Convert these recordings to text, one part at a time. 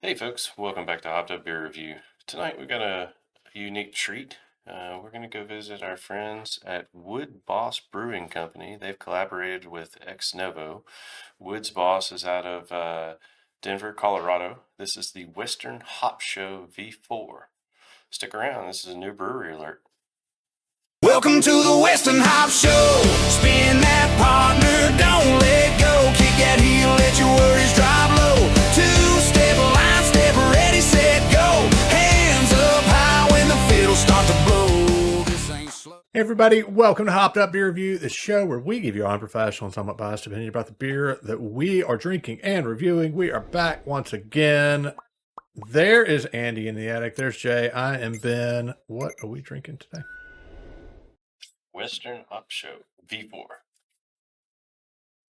Hey folks, welcome back to Hopped Up Beer Review. Tonight we've got a unique treat. We're going to go visit our friends at Wood Boss Brewing Company. They've collaborated with Novo. Wood's Boss is out of Denver, Colorado. This is the Western Hop Show V4. Stick around, this is a new brewery alert. Welcome to the Western Hop Show. Spin that partner, don't let go. Kick that heel, let your worries drop low. Two-step line, step ready, set, go. Hands up high when the fiddles start to blow. This ain't slow. Hey everybody, welcome to Hopped Up Beer Review, the show where we give you unprofessional and somewhat biased opinion about the beer that we are drinking and reviewing. We are back once again. There is Andy in the attic. There's Jay. I am Ben. What are we drinking today? Western Hop Show V4.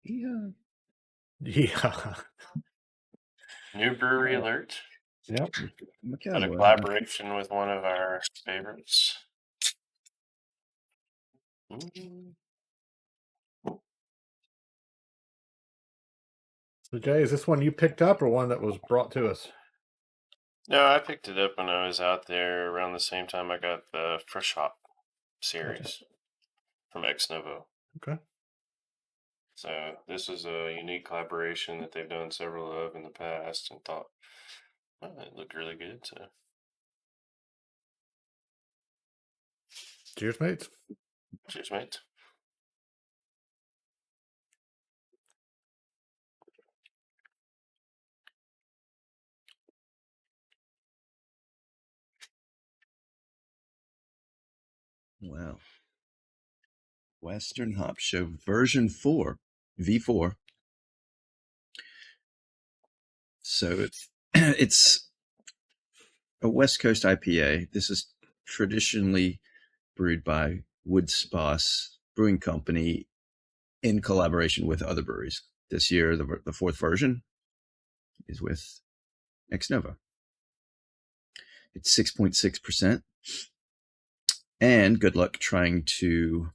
Yeah. New brewery alert. Yep. Got a collaboration with one of our favorites. So Jay, is this one you picked up or one that was brought to us? No, I picked it up when I was out there around the same time I got the Fresh Hop series from Novo. Okay. So this is a unique collaboration that they've done several of in the past, and thought, well, it looked really good. So Cheers, mates. cheers, mate. Wow. Western Hop Show version 4, V4. So it's a West Coast IPA. This is traditionally brewed by Wood's Boss Brewing Company in collaboration with other breweries. This year, the fourth version is with Novo. It's 6.6%. And good luck trying to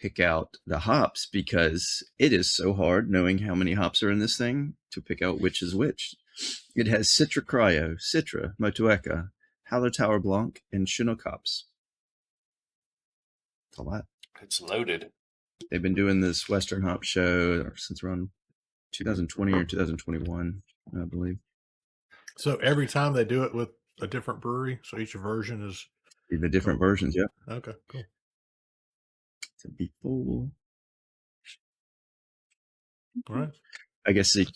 pick out the hops, because it is so hard knowing how many hops are in this thing to pick out which is which. It has Citra Cryo, Citra, Motueka, Hallertauer Blanc, and Chinook hops. It's a lot. It's loaded. They've been doing this Western Hop Show since around 2020 or 2021, I believe. So every time they do it with a different brewery, so each version is... The different versions, yeah. Okay, cool. It's a B4. All right. I guess, the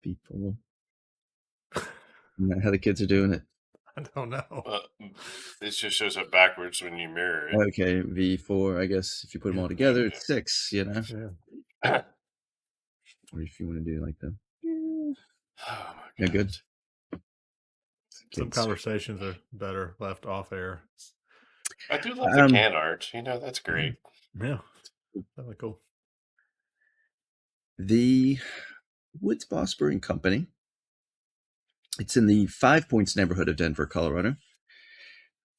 B4. Isn't that how the kids are doing it? I don't know. It just shows up backwards when you mirror it. Okay, V4, I guess if you put them all together, it's 6, Yeah. Or if you want to do like the... Oh my Yeah, God. good. Some conversations are better left off air. I do love the can art. That's great. Yeah. Really cool. The Woods Boss Brewing Company. It's in the 5 Points neighborhood of Denver, Colorado.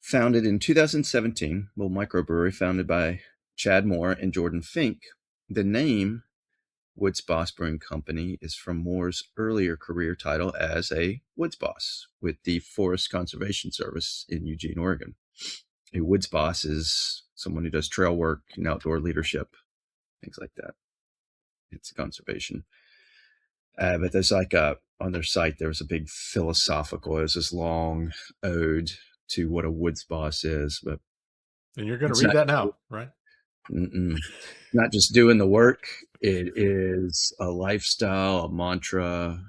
Founded in 2017, little microbrewery founded by Chad Moore and Jordan Fink. The name Woods Boss Brewing Company is from Moore's earlier career title as a woods boss with the Forest Conservation Service in Eugene, Oregon. A woods boss is someone who does trail work and outdoor leadership, things like that. It's conservation. But there's on their site, there was a big philosophical, there's this long ode to what a woods boss is. But And you're going to read that now, right? Not just doing the work. It is a lifestyle, a mantra.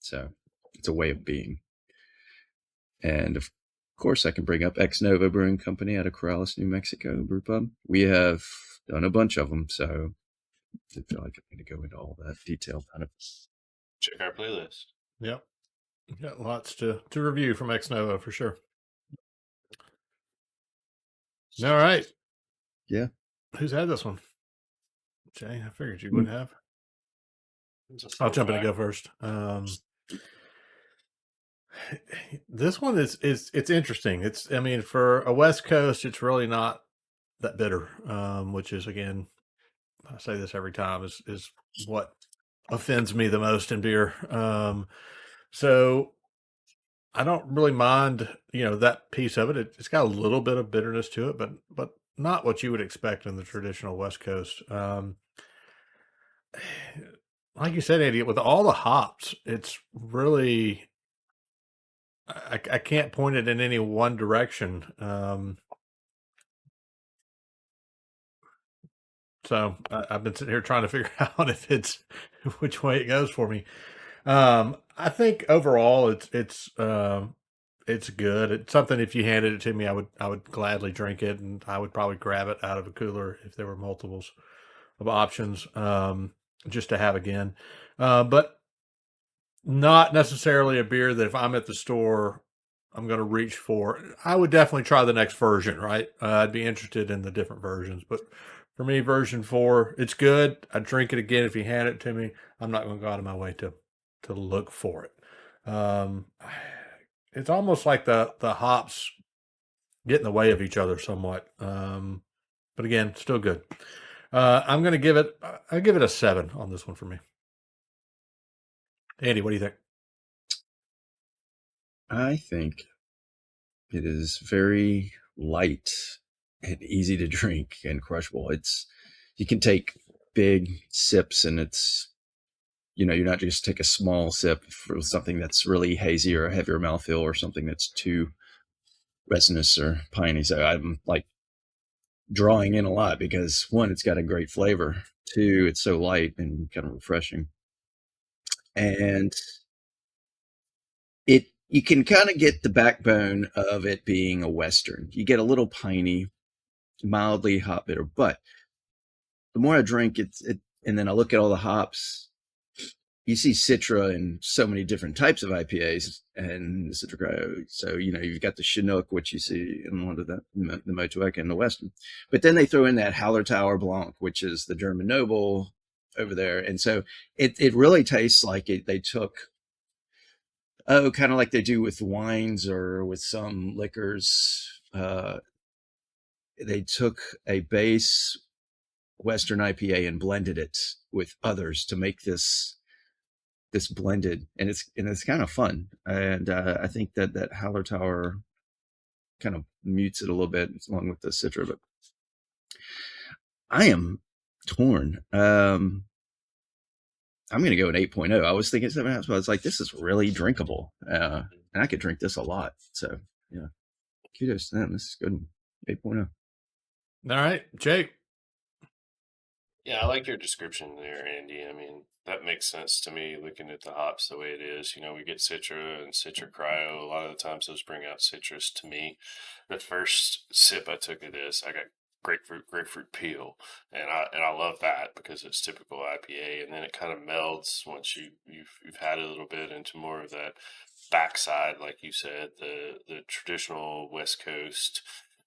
So it's a way of being. And of course, I can bring up Novo Brewing Company out of Corrales, New Mexico, brew pub. We have done a bunch of them, so I feel like I'm going to go into all that detail kind of. Check our playlist. Yep. We've got lots to review from Novo for sure. All right. Yeah. Who's had this one? Jay, I figured you would have. I'll jump in and go first. This one is it's interesting. For a West Coast, it's really not that bitter, which is, again, I say this every time, is what offends me the most in beer. So I don't really mind, that piece of it. It's got a little bit of bitterness to it, but not what you would expect in the traditional West Coast. Like you said, Andy, with all the hops, it's really I can't point it in any one direction. So I've been sitting here trying to figure out if it's which way it goes for me. I think overall it's good. It's something if you handed it to me, I would gladly drink it, and I would probably grab it out of a cooler if there were multiples of options, just to have again. But not necessarily a beer that if I'm at the store, I'm going to reach for. I would definitely try the next version, right? I'd be interested in the different versions, but for me, version 4, it's good. I'd drink it again if you hand it to me. I'm not going to go out of my way to look for it. It's almost like the hops get in the way of each other somewhat. But again, still good. I'm going to I'll give it a 7 on this one for me. Andy, what do you think? I think it is very light and easy to drink and crushable. You can take big sips, and you're not just take a small sip for something that's really hazy or a heavier mouthfeel or something that's too resinous or piney. So I'm like drawing in a lot because 1, it's got a great flavor. 2, it's so light and kind of refreshing. And you can kind of get the backbone of it being a Western. You get a little piney, mildly hop bitter, but the more I drink it, and then I look at all the hops, you see Citra in so many different types of IPAs and the Citra Cryo. So, you've got the Chinook, which you see in a lot of the Motueka and the Western. But then they throw in that Hallertauer Blanc, which is the German Noble over there. And so it really tastes like they took, kind of like they do with wines or with some liquors. They took a base Western IPA and blended it with others to make this blended, and it's kind of fun. And I think that Hallertauer kind of mutes it a little bit along with the Citra. But I am torn. I'm going to go an 8.0. I was thinking 7.5, but I was like, this is really drinkable, and I could drink this a lot. So yeah, kudos to them. This is good. 8.0. All right, Jake. Yeah, I like your description there, Andy. I mean, that makes sense to me looking at the hops the way it is. We get Citra and Citra Cryo. A lot of the times those bring out citrus to me. The first sip I took of this, I got grapefruit peel, and I love that because it's typical IPA, and then it kind of melds once you've had it a little bit into more of that backside, like you said, the traditional West Coast,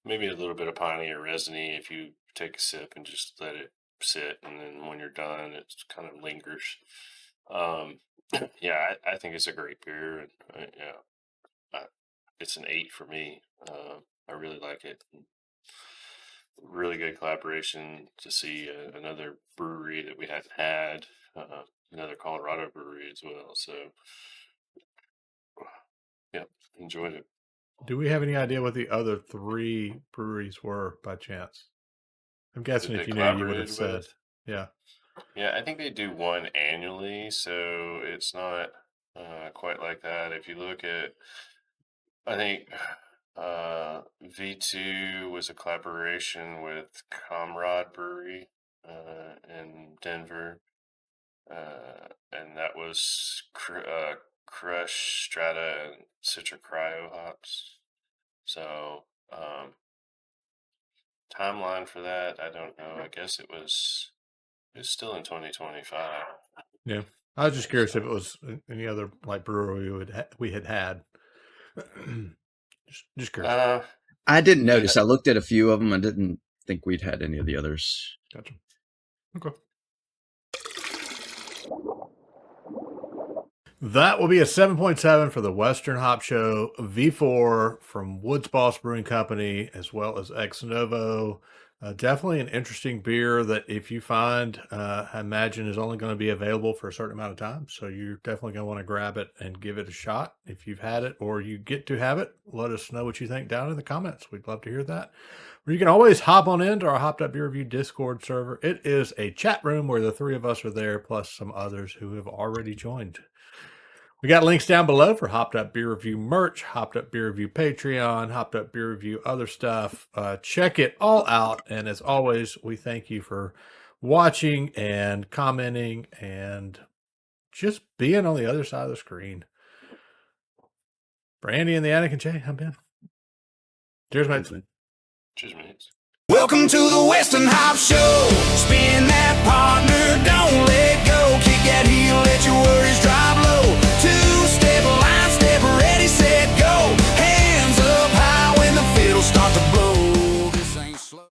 maybe a little bit of piney or resiny if you take a sip and just let it sit, and then when you're done, it kind of lingers. Yeah, I think it's a great beer, and it's an 8 for me. I really like it. Really good collaboration to see another brewery that we hadn't had, another Colorado brewery as well. So, yeah, enjoyed it. Do we have any idea what the other 3 breweries were by chance? I'm guessing if you knew, you would have said. Yeah. Yeah, I think they do one annually, so it's not quite like that. If you look at, I think V2 was a collaboration with Comrade Brewery in Denver, and that was Crush, Strata, and Citra Cryo hops. So timeline for that, I don't know. I guess it's still in 2025. Yeah, I was just curious if it was any other like brewery we had. just curious. I didn't notice. I looked at a few of them. I didn't think we'd had any of the others. Gotcha. Okay. That will be a 7.7 for the Western Hop Show V4 from Woods Boss Brewing Company, as well as Ex Novo. Definitely an interesting beer that if you find, I imagine is only going to be available for a certain amount of time. So you're definitely going to want to grab it and give it a shot. If you've had it or you get to have it, let us know what you think down in the comments. We'd love to hear that. Or you can always hop on into our Hopped Up Beer Review Discord server. It is a chat room where the three of us are there, plus some others who have already joined. We got links down below for Hopped Up Beer Review merch, Hopped Up Beer Review Patreon, Hopped Up Beer Review other stuff. Check it all out. And as always, we thank you for watching and commenting and just being on the other side of the screen. For Andy and the Attic and Jay, I'm Ben. Cheers, mates. Cheers, mates. Welcome to the Western Hop Show.